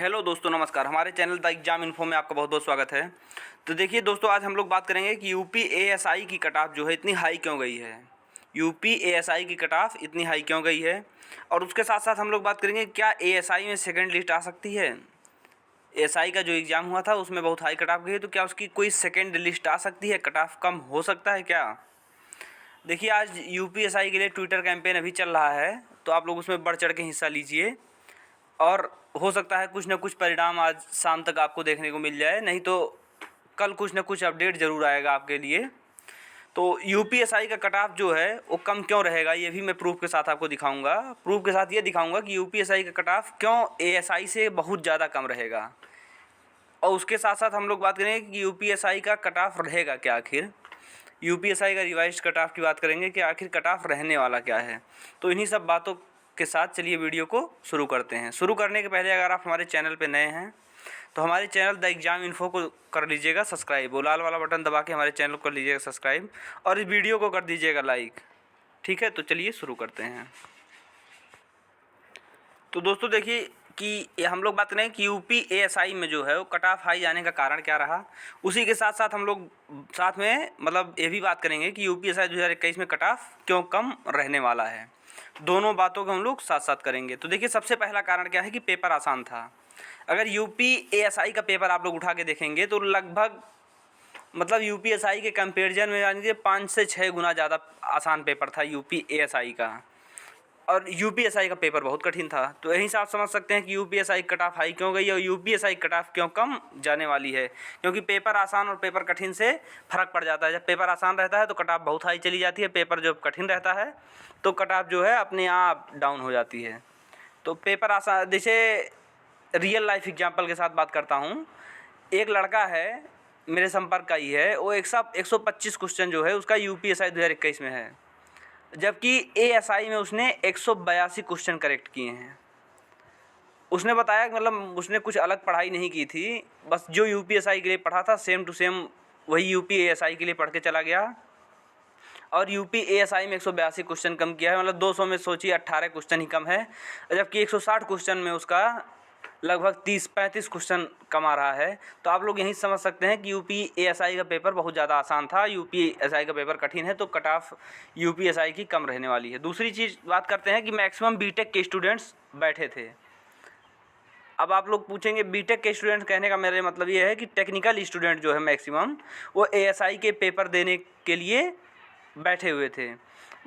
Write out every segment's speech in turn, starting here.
Hello दोस्तों, नमस्कार। हमारे चैनल द एग्जाम इन्फो में आपका बहुत बहुत स्वागत है। तो देखिए दोस्तों, आज हम लोग बात करेंगे कि यूपी एएसआई की कट ऑफ जो है इतनी हाई क्यों गई है। यूपी एएसआई की कट ऑफ इतनी हाई क्यों गई है, और उसके साथ साथ हम लोग बात करेंगे क्या एएसआई में सेकंड लिस्ट आ सकती है। एएसआई का जो एग्ज़ाम हुआ था उसमें बहुत हाई कट ऑफ गई है, तो क्या उसकी कोई सेकेंड लिस्ट आ सकती है, कट ऑफ कम हो सकता है क्या। देखिए, आज यूपीएसआई के लिए ट्विटर कैंपेन अभी चल रहा है, तो आप लोग उसमें बढ़ चढ़ के हिस्सा लीजिए और हो सकता है कुछ ना कुछ परिणाम आज शाम तक आपको देखने को मिल जाए, नहीं तो कल कुछ ना कुछ अपडेट ज़रूर आएगा आपके लिए। तो यूपीएसआई का कट ऑफ जो है वो कम क्यों रहेगा, ये भी मैं प्रूफ के साथ आपको दिखाऊंगा। प्रूफ के साथ ये दिखाऊंगा कि यूपीएसआई का कट ऑफ क्यों एएसआई से बहुत ज़्यादा कम रहेगा, और उसके साथ साथ हम लोग बात करेंगे कि यूपीएसआई का कट ऑफ रहेगा क्या। आखिर यूपीएसआई का रिवाइज्ड कट ऑफ की बात करेंगे कि आखिर कट ऑफ रहने वाला क्या है। तो इन्हीं सब बातों के साथ चलिए वीडियो को शुरू करते हैं। शुरू करने के पहले अगर आप हमारे चैनल पे नए हैं तो हमारे चैनल द एग्जाम इन्फो को कर लीजिएगा सब्सक्राइब, वो लाल वाला बटन दबा के हमारे चैनल को कर लीजिएगा सब्सक्राइब, और इस वीडियो को कर दीजिएगा लाइक। ठीक है, तो चलिए शुरू करते हैं। तो दोस्तों देखिए कि ये हम लोग बात करें कि यूपी एएसआई में जो है वो कट ऑफ हाई जाने का कारण क्या रहा। उसी के साथ साथ हम लोग साथ में मतलब ये भी बात करेंगे कि यूपी एएसआई 2021 में कट ऑफ क्यों कम रहने वाला है। दोनों बातों को हम लोग साथ साथ करेंगे। तो देखिए, सबसे पहला कारण क्या है कि पेपर आसान था। अगर यूपी एएसआई का पेपर आप लोग उठा के देखेंगे तो लगभग मतलब यूपीएसआई के कंपेरिजन में यानी कि 5 से 6 गुना ज़्यादा आसान पेपर था यूपी एएसआई का, और यूपीएसआई का पेपर बहुत कठिन था। तो यहीं से आप समझ सकते हैं कि यूपीएसआई कट ऑफ हाई क्यों गई और यूपीएसआई कट ऑफ क्यों कम जाने वाली है। क्योंकि पेपर आसान और पेपर कठिन से फ़र्क पड़ जाता है। जब पेपर आसान रहता है तो कट ऑफ बहुत हाई चली जाती है, पेपर जब कठिन रहता है तो कट ऑफ जो है अपने आप डाउन हो जाती है। तो पेपर आसान, जैसे रियल लाइफ एग्जाम्पल के साथ बात करता हूँ। एक लड़का है, मेरे संपर्क का ही है, वो 125 क्वेश्चन जो है उसका यूपीएसआई 2021 में है, जबकि एएसआई में उसने 182 क्वेश्चन करेक्ट किए हैं। उसने बताया कि मतलब उसने कुछ अलग पढ़ाई नहीं की थी, बस जो यूपीएसआई के लिए पढ़ा था सेम टू सेम वही यूपी एएसआई के लिए पढ़ के चला गया, और यूपी एएसआई में 182 क्वेश्चन कम किया है। मतलब 200 में सोचिए 18 क्वेश्चन ही कम है, जबकि 160 क्वेश्चन में उसका लगभग 30-35 क्वेश्चन कम आ रहा है। तो आप लोग यही समझ सकते हैं कि यूपी एएसआई का पेपर बहुत ज़्यादा आसान था, यूपी एएसआई का पेपर कठिन है, तो कट ऑफ यूपी एएसआई की कम रहने वाली है। दूसरी चीज़ बात करते हैं कि मैक्सिमम बीटेक के स्टूडेंट्स बैठे थे। अब आप लोग पूछेंगे बीटेक के स्टूडेंट्स, कहने का मेरा मतलब ये है कि टेक्निकल स्टूडेंट जो है मैक्सिमम वो एएसआई के पेपर देने के लिए बैठे हुए थे,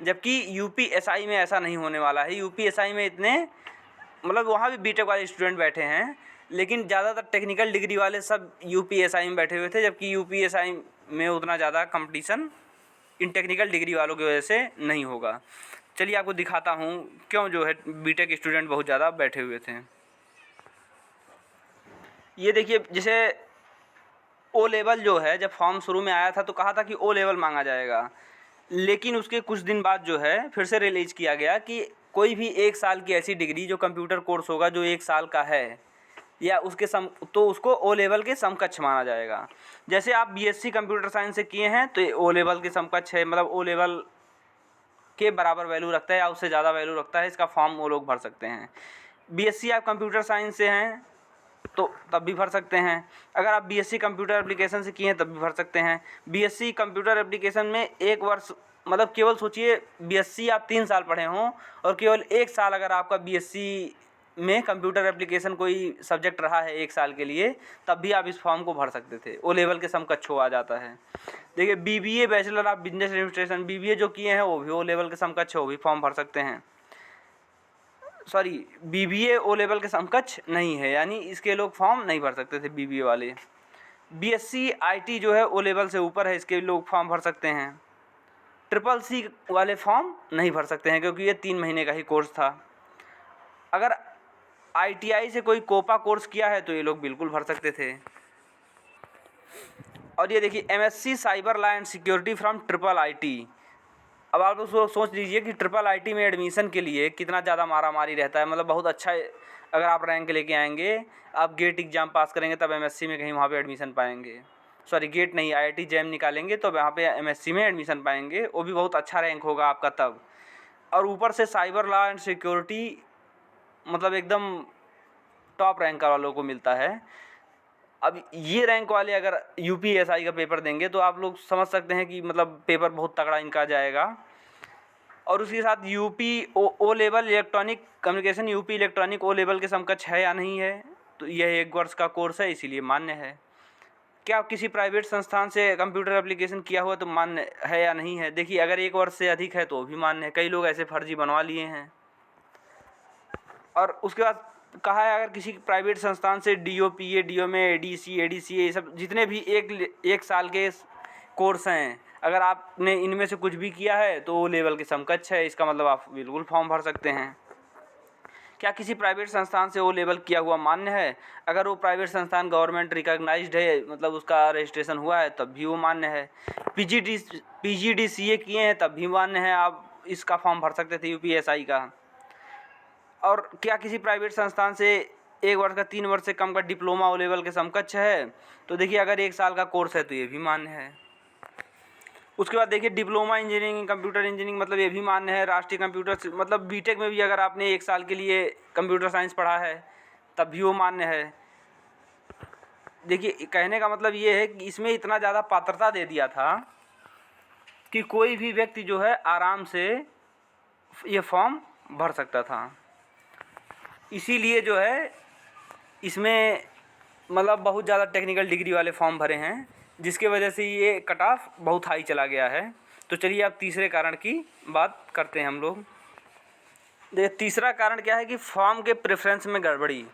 जबकि यूपीएसआई में ऐसा नहीं होने वाला है। यूपीएसआई में इतने मतलब वहाँ भी बीटेक वाले स्टूडेंट बैठे हैं, लेकिन ज़्यादातर टेक्निकल डिग्री वाले सब यूपीएसआई में बैठे हुए थे, जबकि यूपीएसआई में उतना ज़्यादा कंपटीशन इन टेक्निकल डिग्री वालों की वजह से नहीं होगा। चलिए आपको दिखाता हूँ क्यों जो है बीटेक स्टूडेंट बहुत ज़्यादा बैठे हुए थे। ये देखिए, जैसे ओ लेवल जो है, जब फॉर्म शुरू में आया था तो कहा था कि ओ लेवल मांगा जाएगा, लेकिन उसके कुछ दिन बाद जो है फिर से रिलीज़ किया गया कि कोई भी 1 साल की ऐसी डिग्री जो कंप्यूटर कोर्स होगा जो 1 साल का है या उसके तो उसको ओ लेवल के समकक्ष माना जाएगा। जैसे आप बीएससी कंप्यूटर साइंस से किए हैं तो ये ओ लेवल के समकक्ष है, मतलब ओ लेवल के बराबर वैल्यू रखता है या उससे ज़्यादा वैल्यू रखता है। इसका फॉर्म वो लोग भर सकते हैं। बीएससी आप कंप्यूटर साइंस से हैं तो तब भी भर सकते हैं। अगर आप बीएससी कंप्यूटर एप्लीकेशन से किए हैं तब भी भर सकते हैं। बीएससी कंप्यूटर एप्लीकेशन में 1 वर्ष, मतलब केवल सोचिए बीएससी आप 3 साल पढ़े हों और केवल 1 साल अगर आपका बीएससी में कंप्यूटर एप्लीकेशन कोई सब्जेक्ट रहा है 1 साल के लिए, तब भी आप इस फॉर्म को भर सकते थे। ओ लेवल के समकक्ष आ जाता है। देखिए, BBA bachelor of business administration, BBA जो किए हैं वो भी ओ लेवल के समकक्ष, वो भी फॉर्म भर सकते हैं। सॉरी, बीबीए ओ लेवल के समकक्ष नहीं है, यानी इसके लोग फॉर्म नहीं भर सकते थे बीबीए वाले। बीएससी आईटी जो है ओ लेवल से ऊपर है, इसके लोग फॉर्म भर सकते हैं। ट्रिपल सी वाले फॉर्म नहीं भर सकते हैं क्योंकि ये 3 महीने का ही कोर्स था। अगर आईटीआई से कोई कोपा कोर्स किया है तो ये लोग बिल्कुल भर सकते थे। और ये देखिए, MSc cyber law and security from triple IT. अब आप लोग सोच लीजिए कि ट्रिपल आईटी में एडमिशन के लिए कितना ज़्यादा मारामारी रहता है। मतलब बहुत अच्छा, अगर आप रैंक लेके आएंगे, आप गेट एग्ज़ाम पास करेंगे तब एमएससी में कहीं वहाँ पे एडमिशन पाएंगे। सॉरी, गेट नहीं, आईआईटी जैम निकालेंगे तो वहाँ पे एमएससी में एडमिशन पाएंगे, वो भी बहुत अच्छा रैंक होगा आपका तब। और ऊपर से साइबर लॉ एंड सिक्योरिटी, मतलब एकदम टॉप रैंक वालों को मिलता है। अब ये रैंक वाले अगर यूपीएसआई का पेपर देंगे तो आप लोग समझ सकते हैं कि मतलब पेपर बहुत तगड़ा इनका जाएगा। और उसके साथ UP O level electronic communication UP electronic O level के समकक्ष है या नहीं है, तो यह 1 वर्ष का कोर्स है, इसीलिए मान्य है। क्या किसी प्राइवेट संस्थान से कंप्यूटर एप्लीकेशन किया हुआ तो मान्य है या नहीं है? देखिए, अगर 1 वर्ष से अधिक है तो भी मान्य है। कई लोग ऐसे फर्जी बनवा लिए हैं। और उसके बाद कहा है अगर किसी प्राइवेट संस्थान से डीओपीए, डीओएमए, एडीसी, एडीसीए, ये सब जितने भी एक साल के कोर्स हैं, अगर आपने इनमें से कुछ भी किया है तो वो लेवल के समकक्ष है। इसका मतलब आप बिल्कुल फॉर्म भर सकते हैं। क्या किसी प्राइवेट संस्थान से वो लेवल किया हुआ मान्य है? अगर वो प्राइवेट संस्थान गवर्नमेंट रिकॉग्नाइज्ड है, मतलब उसका रजिस्ट्रेशन हुआ है, तब भी वो मान्य है। पीजीडीसीए किए हैं तब भी मान्य है, आप इसका फॉर्म भर सकते थे यूपीएसआई का। और क्या किसी प्राइवेट संस्थान से 1 वर्ष का 3 वर्ष से कम का डिप्लोमा ओ लेवल के समकक्ष है? तो देखिए, अगर 1 साल का कोर्स है तो ये भी मान्य है। उसके बाद देखिए, डिप्लोमा इंजीनियरिंग कंप्यूटर इंजीनियरिंग, मतलब ये भी मान्य है। राष्ट्रीय कंप्यूटर, मतलब बीटेक में भी अगर आपने 1 साल के लिए कंप्यूटर साइंस पढ़ा है तब भी वो मान्य है। देखिए, कहने का मतलब ये है कि इसमें इतना ज़्यादा पात्रता दे दिया था कि कोई भी व्यक्ति जो है आराम से ये फॉर्म भर सकता था। इसीलिए जो है इसमें मतलब बहुत ज़्यादा टेक्निकल डिग्री वाले फॉर्म भरे हैं, जिसके वजह से ये कट ऑफ बहुत हाई चला गया है। तो चलिए अब तीसरे कारण की बात करते हैं हम लोग। देखिए, तीसरा कारण क्या है कि फॉर्म के प्रेफरेंस में गड़बड़ी।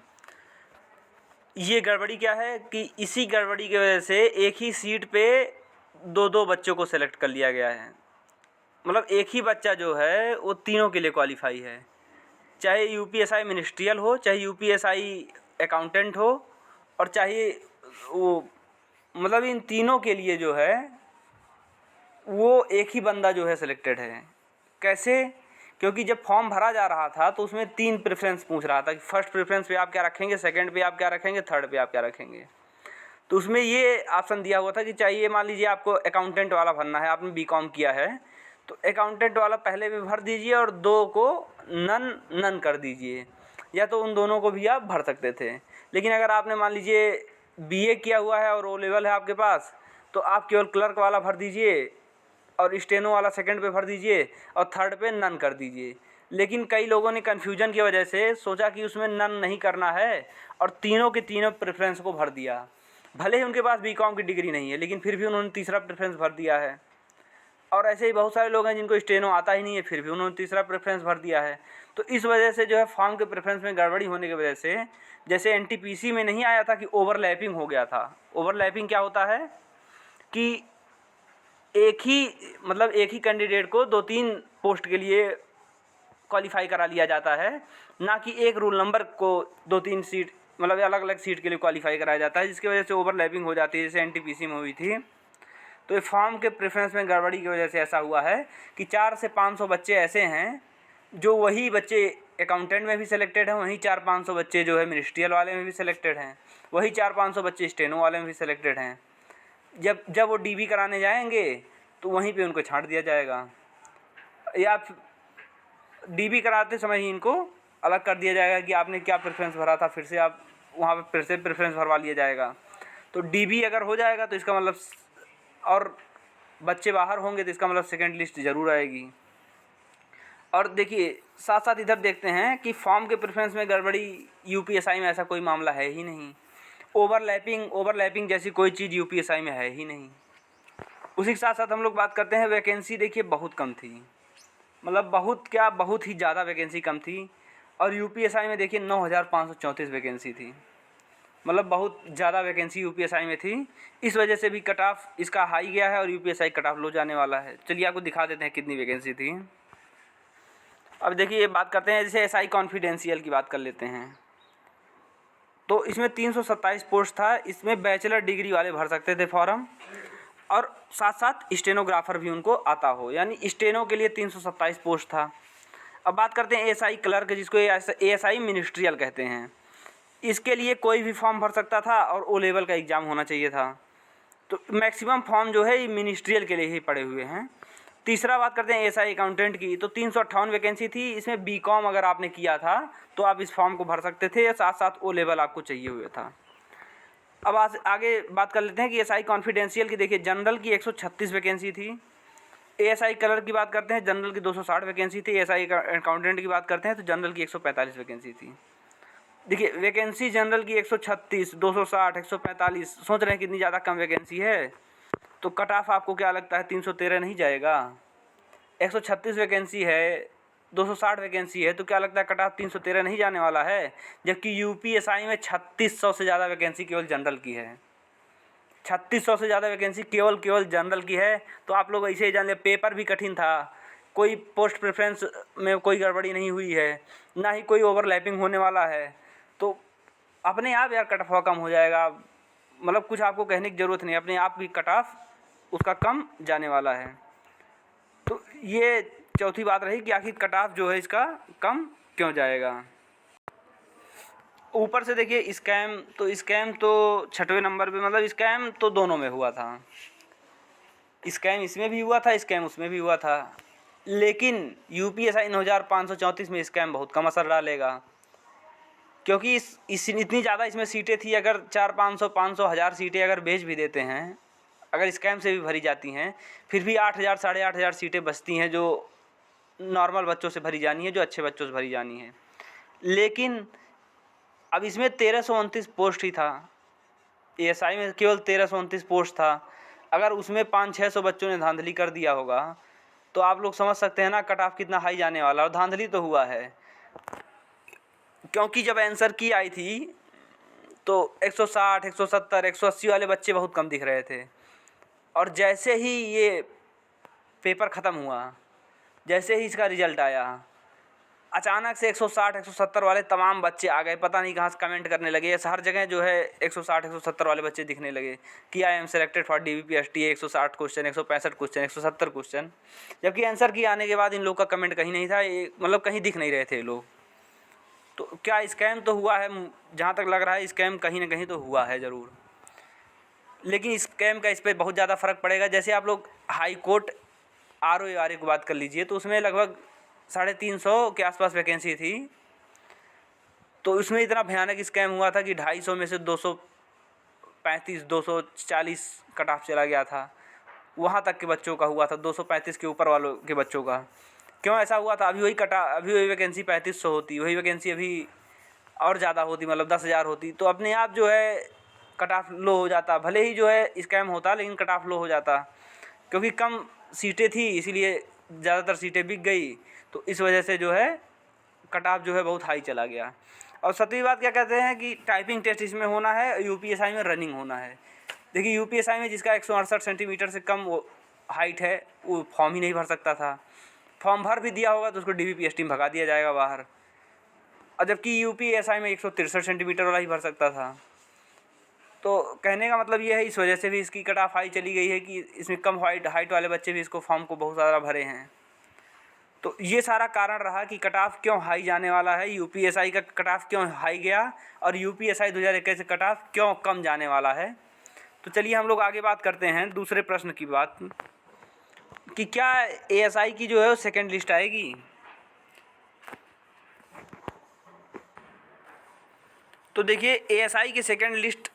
ये गड़बड़ी क्या है कि इसी गड़बड़ी की वजह से एक ही सीट पे 2-2 बच्चों को सेलेक्ट कर लिया गया है। मतलब एक ही बच्चा जो है वो तीनों के लिए क्वालिफाई है, चाहे यूपीएसआई मिनिस्ट्रियल हो, चाहे यूपीएसआई अकाउंटेंट हो, और चाहे वो, मतलब इन तीनों के लिए जो है वो एक ही बंदा जो है सिलेक्टेड है। कैसे? क्योंकि जब फॉर्म भरा जा रहा था तो उसमें 3 प्रेफरेंस पूछ रहा था कि फर्स्ट प्रेफरेंस पे आप क्या रखेंगे, सेकंड पे आप क्या रखेंगे, थर्ड पे आप क्या रखेंगे। तो उसमें ये ऑप्शन दिया हुआ था कि चाहिए, मान लीजिए आपको अकाउंटेंट वाला भरना है, आपने बीकॉम किया है तो अकाउंटेंट वाला पहले भी भर दीजिए और 2 को नन कर दीजिए, या तो उन दोनों को भी आप भर सकते थे। लेकिन अगर आपने मान लीजिए बीए किया हुआ है और ओ लेवल है आपके पास, तो आप केवल क्लर्क वाला भर दीजिए और स्टेनो वाला सेकंड पे भर दीजिए और थर्ड पे नन कर दीजिए। लेकिन कई लोगों ने कन्फ्यूजन की वजह से सोचा कि उसमें नन नहीं करना है और तीनों के तीनों प्रेफरेंस को भर दिया। भले ही उनके पास बीकॉम की डिग्री नहीं है, लेकिन फिर भी उन्होंने तीसरा प्रेफरेंस भर दिया है। और ऐसे ही बहुत सारे लोग हैं जिनको स्टेनो आता ही नहीं है, फिर भी उन्होंने तीसरा प्रेफरेंस भर दिया है। तो इस वजह से जो है फॉर्म के प्रेफरेंस में गड़बड़ी होने की वजह से, जैसे एनटीपीसी में नहीं आया था कि ओवरलैपिंग हो गया था। ओवरलैपिंग क्या होता है कि एक ही कैंडिडेट को 2-3 पोस्ट के लिए क्वालिफाई करा लिया जाता है, ना कि एक रोल नंबर को 2-3 सीट, मतलब अलग अलग सीट के लिए क्वालिफाई कराया जाता है, जिसकी वजह से ओवरलैपिंग हो जाती है, जैसे एनटीपीसी में हुई थी। तो ये फॉर्म के प्रेफरेंस में गड़बड़ी की वजह से ऐसा हुआ है कि 400 से 500 बच्चे ऐसे हैं जो वही बच्चे अकाउंटेंट में भी सिलेक्टेड हैं, वहीं 400-500 बच्चे जो है मिनिस्ट्रियल वाले में भी सिलेक्टेड हैं, वही 400-500 बच्चे स्टेनो वाले में भी सिलेक्टेड हैं। जब वो डीबी कराने जाएंगे तो वहीं पे उनको छांट दिया जाएगा, या डीबी कराते समय ही इनको अलग कर दिया जाएगा कि आपने क्या प्रेफरेंस भरा था, फिर से आप वहाँ पे फिर से प्रेफरेंस भरवा लिया जाएगा। तो डीबी अगर हो जाएगा तो इसका मतलब, और बच्चे बाहर होंगे तो इसका मतलब सेकंड लिस्ट ज़रूर आएगी। और देखिए, साथ साथ इधर देखते हैं कि फॉर्म के प्रेफरेंस में गड़बड़ी यूपीएसआई में ऐसा कोई मामला है ही नहीं। ओवरलैपिंग जैसी कोई चीज़ यूपीएसआई में है ही नहीं। उसी के साथ साथ हम लोग बात करते हैं वैकेंसी। देखिए, बहुत कम थी, मतलब बहुत ही ज़्यादा वैकेंसी कम थी। और यूपीएसआई में देखिए 9,534 वैकेंसी थी, मतलब बहुत ज़्यादा वैकेंसी यूपीएसआई में थी। इस वजह से भी कट ऑफ इसका हाई गया है और यूपीएसआई कट ऑफ लो जाने वाला है। चलिए आपको दिखा देते हैं कितनी वैकेंसी थी। अब देखिए, बात करते हैं, जैसे एसआई कॉन्फिडेंशियल की बात कर लेते हैं। तो इसमें 327 पोस्ट था। इसमें बैचलर डिग्री वाले भर सकते थे फॉर्म, और साथ साथ स्टेनोग्राफर भी उनको आता हो, यानी स्टेनो के लिए 327 पोस्ट था। अब बात करते हैं एएसआई क्लर्क, जिसको एएसआई मिनिस्ट्रियल कहते हैं। इसके लिए कोई भी फॉर्म भर सकता था और ओ लेवल का एग्ज़ाम होना चाहिए था। तो मैक्सिमम फॉर्म जो है ये मिनिस्ट्रियल के लिए ही पड़े हुए हैं। तीसरा बात करते हैं एएसआई अकाउंटेंट की, तो 358 वैकेंसी थी। इसमें बीकॉम अगर आपने किया था तो आप इस फॉर्म को भर सकते थे, या साथ साथ ओ लेवल आपको चाहिए हुआ था। अब आज आगे बात कर लेते हैं कि एएसआई कॉन्फिडेंशियल की। देखिए जनरल की 136 वैकेंसी थी। एएसआई कलर की बात करते हैं, जनरल की 260 वैकेंसी थी। एएसआई अकाउंटेंट की बात करते हैं तो जनरल की 145 वैकेंसी थी। देखिए वैकेंसी जनरल की 136, 260, 145, सोच रहे हैं कितनी ज़्यादा कम वैकेंसी है। तो कट ऑफ आपको क्या लगता है 313 नहीं जाएगा? 136 वैकेंसी है, 260 वैकेंसी है, तो क्या लगता है कट ऑफ 313 नहीं जाने वाला है? जबकि यूपीएसआई में 3600 से ज़्यादा वैकेंसी केवल जनरल की है। 3600 से ज़्यादा वैकेंसी केवल जनरल की है। तो आप लोग ऐसे ही जान ले, पेपर भी कठिन था, कोई पोस्ट प्रेफरेंस में कोई गड़बड़ी नहीं हुई है, ना ही कोई ओवरलैपिंग होने वाला है। तो अपने आप यार कट ऑफ कम हो जाएगा, मतलब कुछ आपको कहने की ज़रूरत नहीं, अपने आप भी कट ऑफ उसका कम जाने वाला है। तो ये चौथी बात रही कि आखिर कट ऑफ जो है इसका कम क्यों जाएगा। ऊपर से देखिए स्कैम तो 6वें नंबर पे, मतलब स्कैम तो दोनों में हुआ था। स्कैम इसमें भी हुआ था, स्कैम उसमें भी हुआ था। लेकिन यूपीएसआई 9534 में स्कैम बहुत कम असर डालेगा, क्योंकि इस इतनी ज़्यादा इसमें सीटें थी। अगर 400, 500, 1000 सीटें अगर भेज भी देते हैं, अगर स्कैम से भी भरी जाती हैं, फिर भी 8000, 8500 सीटें बचती हैं जो नॉर्मल बच्चों से भरी जानी है, जो अच्छे बच्चों से भरी जानी है। लेकिन अब इसमें 1329 पोस्ट ही था। एएसआई में केवल 1329 पोस्ट था। अगर उसमें 500-600 बच्चों ने धांधली कर दिया होगा तो आप लोग समझ सकते हैं ना कट ऑफ कितना हाई जाने वाला। और धांधली तो हुआ है, क्योंकि जब आंसर की आई थी तो 160, 170, 180 वाले बच्चे बहुत कम दिख रहे थे। और जैसे ही ये पेपर ख़त्म हुआ, जैसे ही इसका रिज़ल्ट आया, अचानक से 160, 170 वाले तमाम बच्चे आ गए। पता नहीं कहाँ से कमेंट करने लगे, हर जगह जो है 160, 170 वाले बच्चे दिखने लगे कि I am selected for DBPST, 160 question, 165 question, 170 question. जबकि आंसर की आने के बाद इन लोग का कमेंट कहीं नहीं था, मतलब कहीं दिख नहीं रहे थे लोग। तो क्या स्कैम तो हुआ है, जहाँ तक लग रहा है स्कैम कहीं ना कहीं तो हुआ है ज़रूर। लेकिन स्कैम का इस पर बहुत ज़्यादा फ़र्क पड़ेगा। जैसे आप लोग हाई कोर्ट ROA की बात कर लीजिए, तो उसमें लगभग 350 के आसपास वैकेंसी थी। तो उसमें इतना भयानक स्कैम हुआ था कि 250 में से 235, 240 कट ऑफ चला गया था। वहाँ तक के बच्चों का हुआ था, 235 के ऊपर वालों के बच्चों का। क्यों ऐसा हुआ था? अभी वही वैकेंसी 3500 होती, वही वैकेंसी अभी और ज़्यादा होती, मतलब 10,000 होती, तो अपने आप जो है कट ऑफ लो हो जाता। भले ही जो है स्कैम होता, लेकिन कट ऑफ लो हो जाता, क्योंकि कम सीटें थी इसीलिए ज़्यादातर सीटें बिक गई। तो इस वजह से जो है कट ऑफ जो है बहुत हाई चला गया। और 7वीं बात क्या कहते हैं कि टाइपिंग टेस्ट इसमें होना है, यूपीएसआई में रनिंग होना है। देखिए यूपीएसआई में जिसका 168 सेंटीमीटर से कम वो हाइट है, वो फॉर्म ही नहीं भर सकता था। फॉर्म भर भी दिया होगा तो उसको DBPST में भगा दिया जाएगा बाहर। और जबकि यूपीएसआई में 163 सेंटीमीटर वाला ही भर सकता था। तो कहने का मतलब ये है, इस वजह से भी इसकी कट ऑफ हाई चली गई है कि इसमें कम हाइट वाले बच्चे भी इसको फॉर्म को बहुत ज़्यादा भरे हैं। तो ये सारा कारण रहा कि कट ऑफ क्यों हाई जाने वाला है, यूपीएसआई का कट ऑफ क्यों हाई गया, और यूपीएसआई 2021 से कट ऑफ क्यों कम जाने वाला है। तो चलिए हम लोग आगे बात करते हैं दूसरे प्रश्न की बात, कि क्या एएसआई की जो है वो सेकेंड लिस्ट आएगी। तो देखिए एएसआई की सेकेंड लिस्ट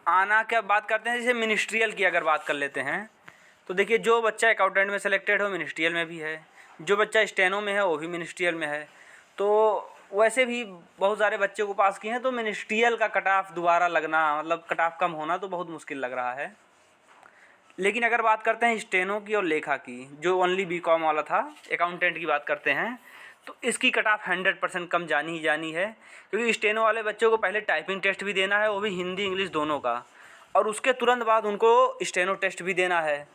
आना, क्या बात करते हैं, जैसे मिनिस्ट्रियल की अगर बात कर लेते हैं, तो देखिए जो बच्चा अकाउंटेंट में सेलेक्टेड हो मिनिस्ट्रियल में भी है, जो बच्चा स्टेनो में है वो भी मिनिस्ट्रियल में है। तो वैसे भी बहुत सारे बच्चे को पास किए हैं, तो मिनिस्ट्रियल का कट ऑफ दोबारा लगना, मतलब कट ऑफ कम होना तो बहुत मुश्किल लग रहा है। लेकिन अगर बात करते हैं स्टेनो की और लेखा की, जो ओनली बीकॉम वाला था, अकाउंटेंट की बात करते हैं, तो इसकी कट ऑफ 100% कम जानी ही जानी है। क्योंकि स्टेनो वाले बच्चों को पहले टाइपिंग टेस्ट भी देना है, वो भी हिंदी इंग्लिश दोनों का, और उसके तुरंत बाद उनको स्टेनो टेस्ट भी देना है।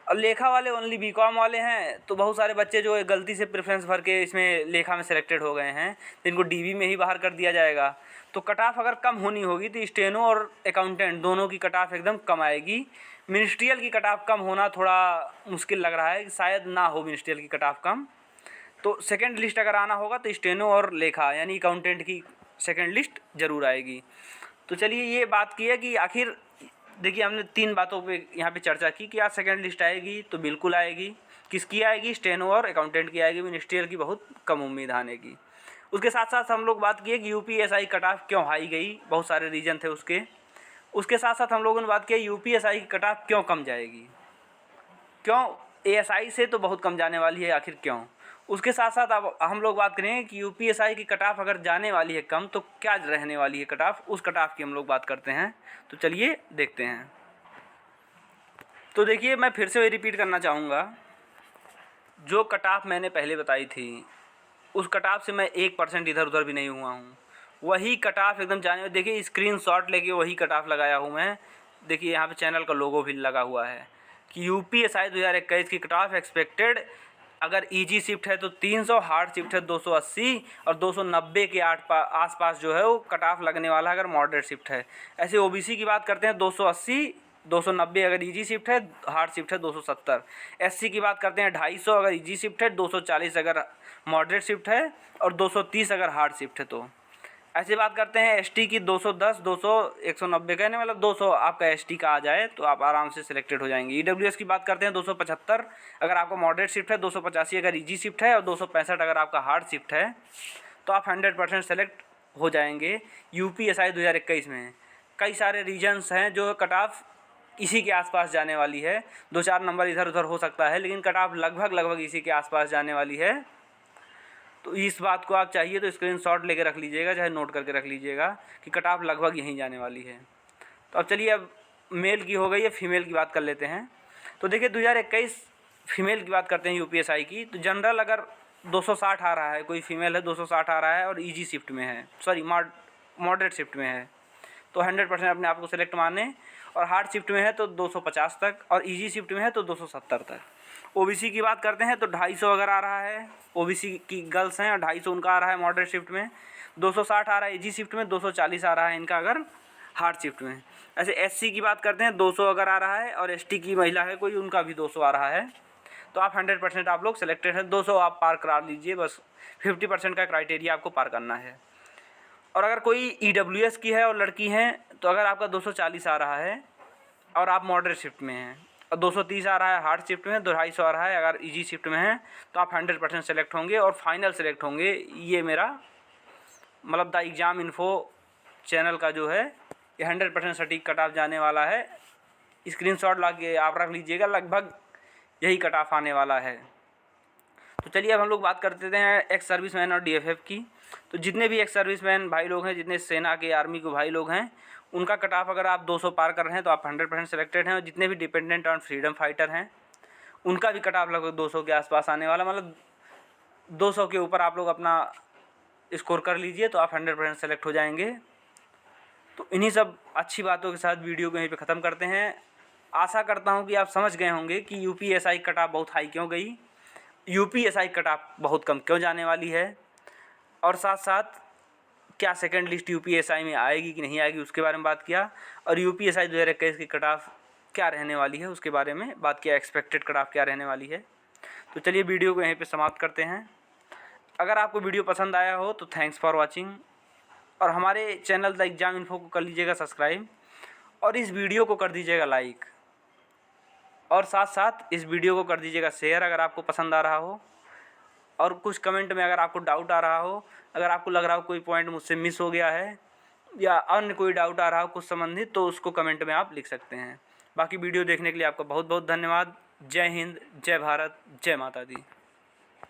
और लेखा वाले ओनली बीकॉम वाले हैं, तो बहुत सारे बच्चे जो गलती से प्रेफरेंस भर के इसमें लेखा में सेलेक्टेड हो गए हैं, तो इनको DB में ही बाहर कर दिया जाएगा। तो कट ऑफ अगर कम होनी होगी तो स्टेनो और अकाउंटेंट दोनों की कट ऑफ एकदम कम आएगी। मिनिस्ट्रियल की कट ऑफ कम होना थोड़ा मुश्किल लग रहा है, शायद ना हो मिनिस्ट्रियल की कट ऑफ कम। तो सेकेंड लिस्ट अगर आना होगा तो स्टेनो और लेखा यानी अकाउंटेंट की सेकेंड लिस्ट ज़रूर आएगी। तो चलिए ये बात की है कि आखिर देखिए हमने 3 बातों पे यहाँ पे चर्चा की कि आज सेकंड लिस्ट आएगी तो बिल्कुल आएगी। किसकी आएगी? स्टेनो और अकाउंटेंट की आएगी, मिनिस्ट्रियल की बहुत कम उम्मीद आने की। उसके साथ साथ हम लोग बात किए कि यूपीएसआई कट ऑफ क्यों हाई गई, बहुत सारे रीज़न थे उसके। उसके साथ साथ हम लोगों ने बात किया यूपीएसआई की कट ऑफ क्यों कम जाएगी, क्यों एएसआई से तो बहुत कम जाने वाली है, आखिर क्यों। उसके साथ साथ अब हम लोग बात करेंगे कि यूपीएसआई की कट ऑफ अगर जाने वाली है कम तो क्या रहने वाली है कट ऑफ, उस कट ऑफ की हम लोग बात करते हैं। तो चलिए देखते हैं। तो देखिए मैं फिर से वही रिपीट करना चाहूँगा, जो कट ऑफ मैंने पहले बताई थी उस कट ऑफ से मैं 1% इधर उधर भी नहीं हुआ हूँ। वही कट ऑफ एकदम जाने में, देखिए स्क्रीनशॉट लेके वही कट ऑफ लगाया हूँ मैं। देखिए यहाँ पे चैनल का लोगो भी लगा हुआ है कि यूपीएसआई 2021 की कट ऑफ एक्सपेक्टेड, अगर इजी शिफ्ट है तो 300, हार्ड शिफ्ट है 280 और 290 के आसपास जो है वो कट ऑफ लगने वाला है अगर मॉडरेट शिफ्ट है। ऐसे ओबीसी की बात करते हैं 280, 290 अगर इजी शिफ्ट है, हार्ड शिफ्ट है 270। एससी की बात करते हैं 250 अगर इजी शिफ्ट है, 240 अगर मॉडरेट शिफ्ट है और 230 अगर हार्ड शिफ्ट है। तो ऐसे बात करते हैं एसटी की 210, 200, 190 कहने मतलब 200 आपका एसटी का आ जाए तो आप आराम से सिलेक्टेड हो जाएंगे। ईडब्ल्यूएस की बात करते हैं 275 अगर आपका मॉडरेट शिफ्ट है, 285 अगर इजी शिफ्ट है और 265 अगर आपका हार्ड शिफ्ट है तो आप 100% सेलेक्ट हो जाएंगे यूपीएसआई 2021 में। कई सारे रीजन्स हैं जो कट ऑफ इसी के आसपास जाने वाली है, 2-4 नंबर इधर उधर हो सकता है लेकिन कट ऑफ लगभग इसी के आसपास जाने वाली है। तो इस बात को आप चाहिए तो स्क्रीनशॉट लेके रख लीजिएगा, चाहे नोट करके रख लीजिएगा कि कट ऑफ लगभग यहीं जाने वाली है। तो अब चलिए, अब मेल की हो गई है, फीमेल की बात कर लेते हैं। तो देखिए 2021 फीमेल की बात करते हैं यूपीएसआई की। तो जनरल अगर 260 आ रहा है, कोई फीमेल है 260 आ रहा है और इजी शिफ्ट में है, सॉरी मॉडरेट शिफ्ट में है, तो 100% अपने आप को सिलेक्ट माने। और हार्ड शिफ्ट में है तो 250 तक और इजी शिफ्ट में है तो 270 तक। ओबीसी की बात करते हैं तो 250 अगर आ रहा है, ओबीसी की गर्ल्स हैं और 250 उनका आ रहा है मॉडरेट शिफ्ट में, 260 आ रहा है इजी शिफ्ट में, 240 आ रहा है इनका अगर हार्ड शिफ्ट में। ऐसे एससी की बात करते हैं 200 अगर आ रहा है और एसटी की महिला है कोई, उनका भी 200 आ रहा है। तो आप 100% आप लोग सिलेक्टेड हैं, 200 आप पार करा लीजिए, बस 50% का क्राइटेरिया आपको पार करना है। और अगर कोई ईडब्ल्यूएस की है और लड़की हैं तो अगर आपका 240 आ रहा है और आप मॉडरेट शिफ्ट में हैं और 230 आ रहा है हार्ड शिफ्ट में, 250 आ रहा है अगर इजी शिफ्ट में है, तो आप 100% सेलेक्ट होंगे और फाइनल सेलेक्ट होंगे। ये मेरा मतलब द एग्ज़ाम इन्फो चैनल का जो है ये 100% सटीक कट ऑफ जाने वाला है। स्क्रीनशॉट ला के आप रख लीजिएगा, लगभग यही कट ऑफ आने वाला है। तो चलिए अब हम लोग बात करते हैं एक्स सर्विसमैन और डीएफएफ की। तो जितने भी एक्स सर्विसमैन भाई लोग हैं, जितने सेना के आर्मी के भाई लोग हैं, उनका कट ऑफ अगर आप 200 पार कर रहे हैं तो आप 100% सेलेक्टेड हैं। और जितने भी डिपेंडेंट ऑन फ्रीडम फाइटर हैं उनका भी कट ऑफ लगभग 200 के आसपास आने वाला, मतलब 200 के ऊपर आप लोग अपना स्कोर कर लीजिए तो आप 100% सेलेक्ट हो जाएंगे। तो इन्हीं सब अच्छी बातों के साथ वीडियो को यहीं पे ख़त्म करते हैं। आशा करता हूँ कि आप समझ गए होंगे कि यूपीएसआई कट ऑफ बहुत हाई क्यों गई, यूपीएसआई कट ऑफ बहुत कम क्यों जाने वाली है, और साथ साथ क्या सेकंड लिस्ट यूपीएसआई में आएगी कि नहीं आएगी उसके बारे में बात किया। और यूपीएसआई 2021 की कट ऑफ क्या रहने वाली है उसके बारे में बात किया, एक्सपेक्टेड कट ऑफ क्या रहने वाली है। तो चलिए वीडियो को यहीं पे समाप्त करते हैं। अगर आपको वीडियो पसंद आया हो तो थैंक्स फॉर वॉचिंग, और हमारे चैनल द एग्ज़ाम इन्फो को कर लीजिएगा सब्सक्राइब और इस वीडियो को कर दीजिएगा लाइक, और साथ साथ इस वीडियो को कर दीजिएगा शेयर अगर आपको पसंद आ रहा हो। और कुछ कमेंट में अगर आपको डाउट आ रहा हो, अगर आपको लग रहा हो कोई पॉइंट मुझसे मिस हो गया है या अन्य कोई डाउट आ रहा हो कुछ संबंधित, तो उसको कमेंट में आप लिख सकते हैं। बाकी वीडियो देखने के लिए आपका बहुत बहुत धन्यवाद। जय हिंद, जय भारत, जय माता दी।